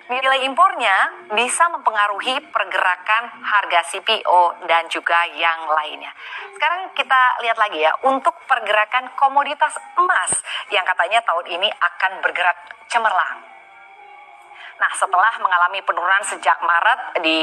Nilai impornya bisa mempengaruhi pergerakan harga CPO dan juga yang lainnya. Sekarang kita lihat lagi ya, untuk pergerakan komoditas emas yang katanya tahun ini akan bergerak cemerlang. Nah, setelah mengalami penurunan sejak Maret di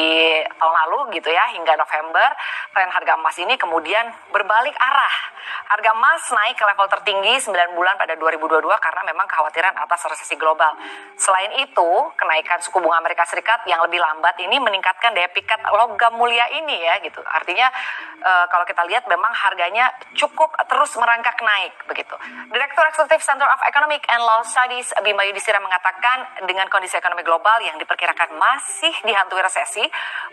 tahun lalu gitu ya, hingga November, tren harga emas ini kemudian berbalik arah. Harga emas naik ke level tertinggi 9 bulan pada 2022 karena memang kekhawatiran atas resesi global. Selain itu, kenaikan suku bunga Amerika Serikat yang lebih lambat ini meningkatkan daya pikat logam mulia ini ya gitu. Artinya kalau kita lihat memang harganya cukup terus merangkak naik begitu. Direktur Eksekutif Center of Economic and Law Studies Bima Yudhistira mengatakan dengan kondisi ekonomi global yang diperkirakan masih dihantui resesi,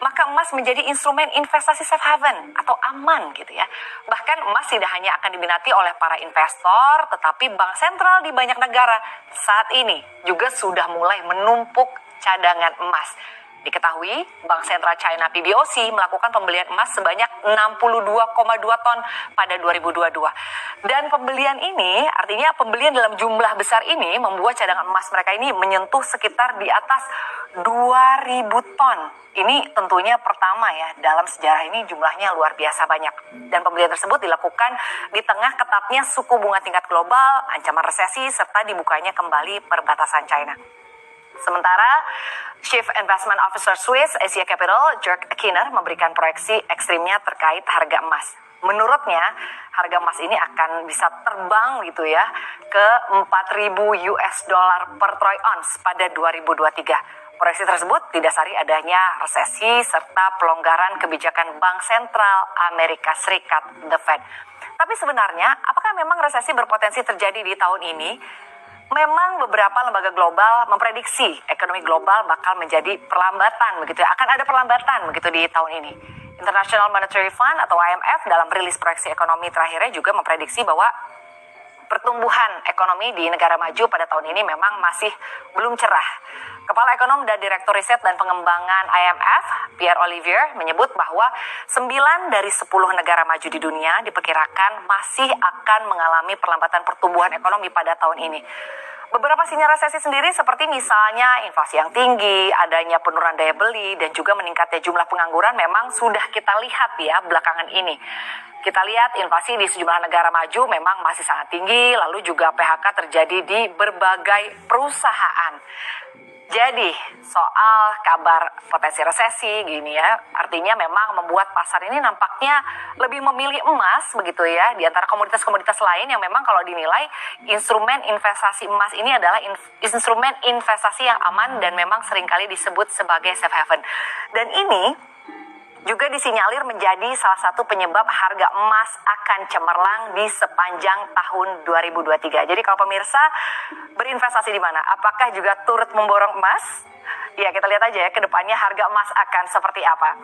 maka emas menjadi instrumen investasi safe haven atau aman gitu ya. Bahkan emas tidak hanya akan diminati oleh para investor, tetapi bank sentral di banyak negara saat ini juga sudah mulai menumpuk cadangan emas. Diketahui, Bank Sentral China PBOC melakukan pembelian emas sebanyak 62,2 ton pada 2022. Dan pembelian ini, artinya pembelian dalam jumlah besar ini membuat cadangan emas mereka ini menyentuh sekitar di atas 2.000 ton. Ini tentunya pertama ya, dalam sejarah ini jumlahnya luar biasa banyak. Dan pembelian tersebut dilakukan di tengah ketatnya suku bunga tingkat global, ancaman resesi, serta dibukanya kembali perbatasan China. Sementara, Chief Investment Officer Swiss Asia Capital, Jörg Kinner, memberikan proyeksi ekstrimnya terkait harga emas. Menurutnya, harga emas ini akan bisa terbang gitu ya ke 4.000 US dollar per troy ounce pada 2023. Proyeksi tersebut didasari adanya resesi serta pelonggaran kebijakan Bank Sentral Amerika Serikat, The Fed. Tapi sebenarnya, apakah memang resesi berpotensi terjadi di tahun ini? Memang beberapa lembaga global memprediksi ekonomi global bakal menjadi perlambatan begitu ya. Akan ada perlambatan begitu di tahun ini. International Monetary Fund atau IMF dalam rilis proyeksi ekonomi terakhirnya juga memprediksi bahwa pertumbuhan ekonomi di negara maju pada tahun ini memang masih belum cerah. Kepala Ekonom dan Direktur Riset dan Pengembangan IMF, Pierre Olivier, menyebut bahwa 9 dari 10 negara maju di dunia diperkirakan masih akan mengalami perlambatan pertumbuhan ekonomi pada tahun ini. Beberapa sinyal resesi sendiri seperti misalnya inflasi yang tinggi, adanya penurunan daya beli, dan juga meningkatnya jumlah pengangguran memang sudah kita lihat ya belakangan ini. Kita lihat inflasi di sejumlah negara maju memang masih sangat tinggi, lalu juga PHK terjadi di berbagai perusahaan. Jadi soal kabar potensi resesi gini ya, artinya memang membuat pasar ini nampaknya lebih memilih emas begitu ya, di antara komoditas-komoditas lain yang memang kalau dinilai instrumen investasi emas ini adalah instrumen investasi yang aman dan memang seringkali disebut sebagai safe haven. Dan ini juga disinyalir menjadi salah satu penyebab harga emas akan cemerlang di sepanjang tahun 2023. Jadi kalau pemirsa berinvestasi di mana? Apakah juga turut memborong emas? Ya, kita lihat aja ya ke depannya harga emas akan seperti apa.